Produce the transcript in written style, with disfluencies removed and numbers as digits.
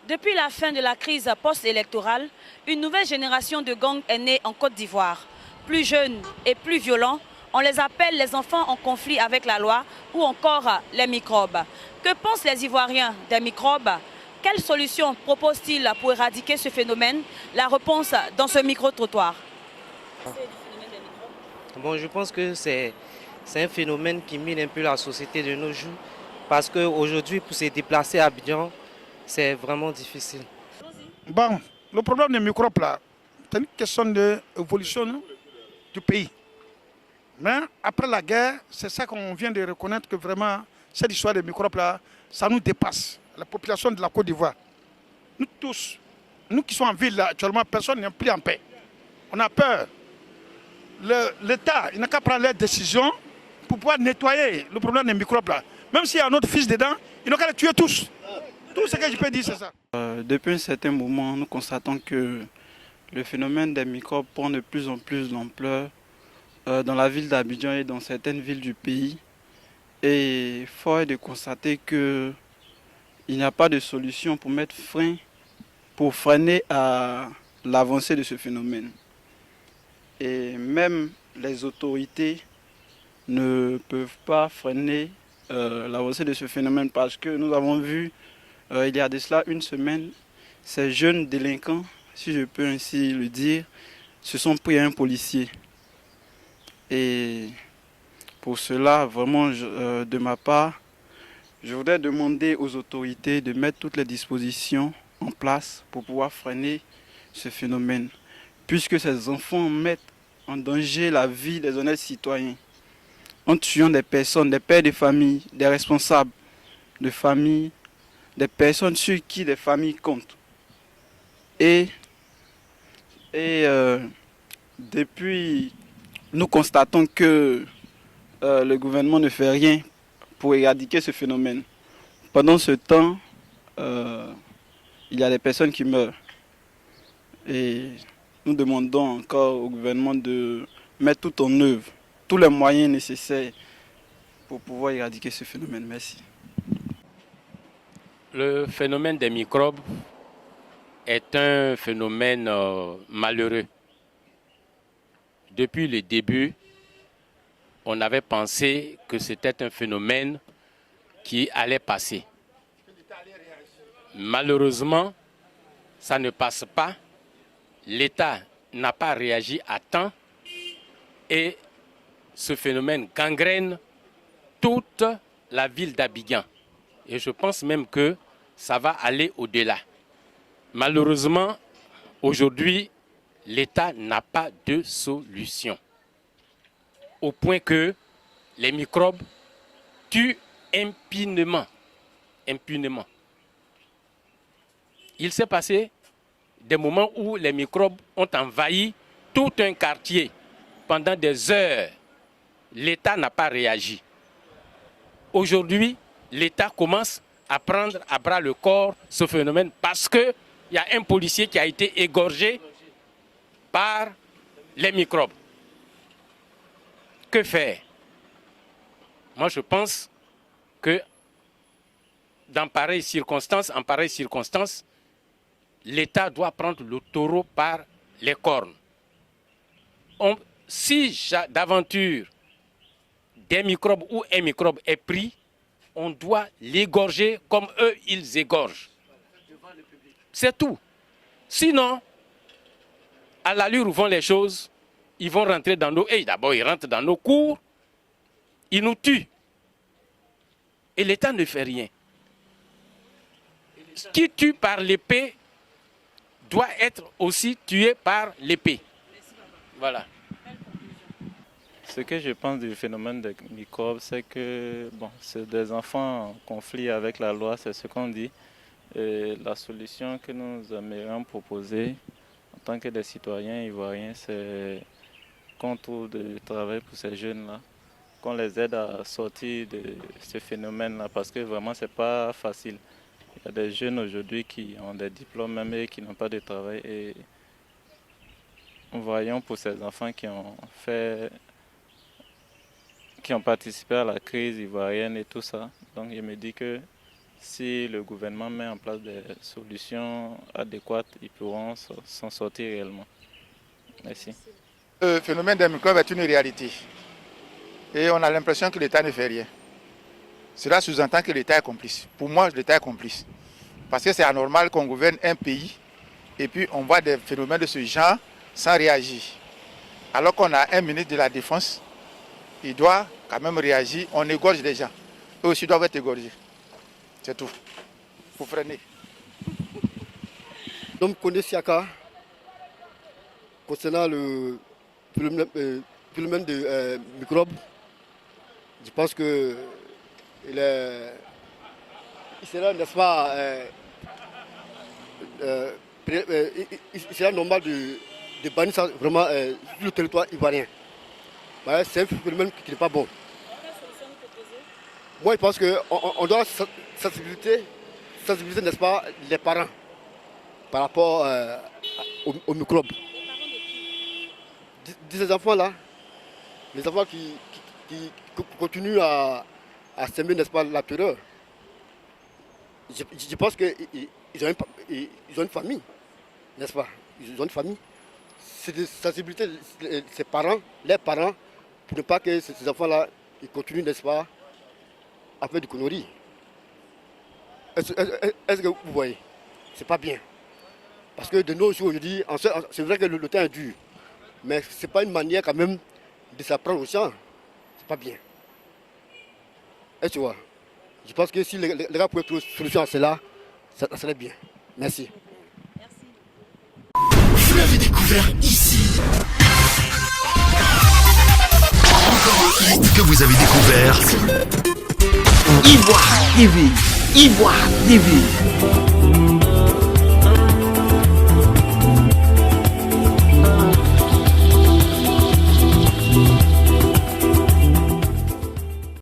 Depuis la fin de la crise post-électorale, une nouvelle génération de gangs est née en Côte d'Ivoire. Plus jeunes et plus violents, on les appelle les enfants en conflit avec la loi ou encore les microbes. Que pensent les Ivoiriens des microbes? Quelles solutions proposent-ils pour éradiquer ce phénomène? La réponse dans ce micro-trottoir. Bon, je pense que c'est un phénomène qui mine un peu la société de nos jours parce qu'aujourd'hui, pour se déplacer à Abidjan, c'est vraiment difficile. Bon, le problème des microbes là, c'est une question d'évolution du pays. Mais après la guerre, c'est ça qu'on vient de reconnaître que vraiment, cette histoire des microbes là, ça nous dépasse. La population de la Côte d'Ivoire, nous tous, nous qui sommes en ville là, actuellement, personne n'est plus en paix. On a peur. L'État, il n'a qu'à prendre les décisions pour pouvoir nettoyer le problème des microbes là. Même s'il y a un autre fils dedans, il n'a qu'à les tuer tous. Tout ce que je peux dire, c'est ça. Depuis un certain moment, nous constatons que le phénomène des microbes prend de plus en plus d'ampleur dans la ville d'Abidjan et dans certaines villes du pays. Et fort est de constater qu'il n'y a pas de solution pour mettre frein, pour freiner à l'avancée de ce phénomène. Et même les autorités ne peuvent pas freiner l'avancée de ce phénomène parce que nous avons vu il y a de cela une semaine, ces jeunes délinquants, si je peux ainsi le dire, se sont pris à un policier. Et pour cela, vraiment, de ma part, je voudrais demander aux autorités de mettre toutes les dispositions en place pour pouvoir freiner ce phénomène, puisque ces enfants mettent en danger la vie des honnêtes citoyens, en tuant des personnes, des pères de famille, des responsables de famille, des personnes sur qui des familles comptent. Et depuis, nous constatons que le gouvernement ne fait rien pour éradiquer ce phénomène. Pendant ce temps, il y a des personnes qui meurent. Et nous demandons encore au gouvernement de mettre tout en œuvre, tous les moyens nécessaires pour pouvoir éradiquer ce phénomène. Merci. Le phénomène des microbes est un phénomène malheureux. Depuis le début, on avait pensé que c'était un phénomène qui allait passer. Malheureusement, ça ne passe pas. L'État n'a pas réagi à temps et ce phénomène gangrène toute la ville d'Abidjan. Et je pense même que ça va aller au-delà. Malheureusement, aujourd'hui, l'État n'a pas de solution. Au point que les microbes tuent impunément. Impunément. Il s'est passé des moments où les microbes ont envahi tout un quartier pendant des heures. L'État n'a pas réagi. Aujourd'hui, l'État commence à prendre à bras le corps ce phénomène parce qu'il y a un policier qui a été égorgé par les microbes. Que faire? Moi, je pense que en pareilles circonstances, l'État doit prendre le taureau par les cornes. Si d'aventure des microbes ou un microbe est pris, on doit l'égorger comme eux, ils égorgent. C'est tout. Sinon, à l'allure où vont les choses, ils vont rentrer dans nos... Et d'abord, ils rentrent dans nos cours, ils nous tuent. Et l'État ne fait rien. Qui tue par l'épée doit être aussi tué par l'épée. Voilà. Ce que je pense du phénomène des microbes, c'est que c'est des enfants en conflit avec la loi, c'est ce qu'on dit. Et la solution que nous aimerions proposer en tant que des citoyens ivoiriens, c'est qu'on trouve du travail pour ces jeunes-là, qu'on les aide à sortir de ce phénomène-là, parce que vraiment, c'est pas facile. Il y a des jeunes aujourd'hui qui ont des diplômes même et qui n'ont pas de travail. Et voyons pour ces enfants qui ont participé à la crise ivoirienne et tout ça. Donc je me dis que si le gouvernement met en place des solutions adéquates, ils pourront s'en sortir réellement. Merci. Le phénomène des microbes est une réalité. Et on a l'impression que l'État ne fait rien. Cela sous-entend que l'État est complice. Pour moi, l'État est complice. Parce que c'est anormal qu'on gouverne un pays et puis on voit des phénomènes de ce genre sans réagir. Alors qu'on a un ministre de la Défense, il doit quand même réagir. On égorge des gens. Eux aussi doivent être égorgés. C'est tout. Il faut freiner. Donc, Kone Siaka, concernant le phénomène de microbes, je pense que il sera, n'est-ce pas, il sera normal de bannir ça vraiment sur le territoire ivoirien. C'est un phénomène qui n'est pas bon. Moi, je pense qu'on doit sensibiliser, n'est-ce pas, les parents par rapport aux microbes. Ces enfants-là, les enfants qui continuent à semer, n'est-ce pas, la terreur, je pense qu'ils ont une famille, n'est-ce pas? Ils ont une famille. C'est de sensibiliser ses parents, les parents, pour ne pas que ces enfants-là ils continuent, n'est-ce pas, à faire des conneries. Est-ce que vous voyez? C'est pas bien. Parce que de nos jours, aujourd'hui, c'est vrai que le temps est dur, mais ce n'est pas une manière quand même de s'apprendre aux gens. C'est pas bien. Et tu vois, je pense que si les gars pouvaient trouver une solution à cela, ça serait bien. Merci. Vous l'avez découvert ici. Encore un hit que vous avez découvert. Ivoire TV. Ivoire TV.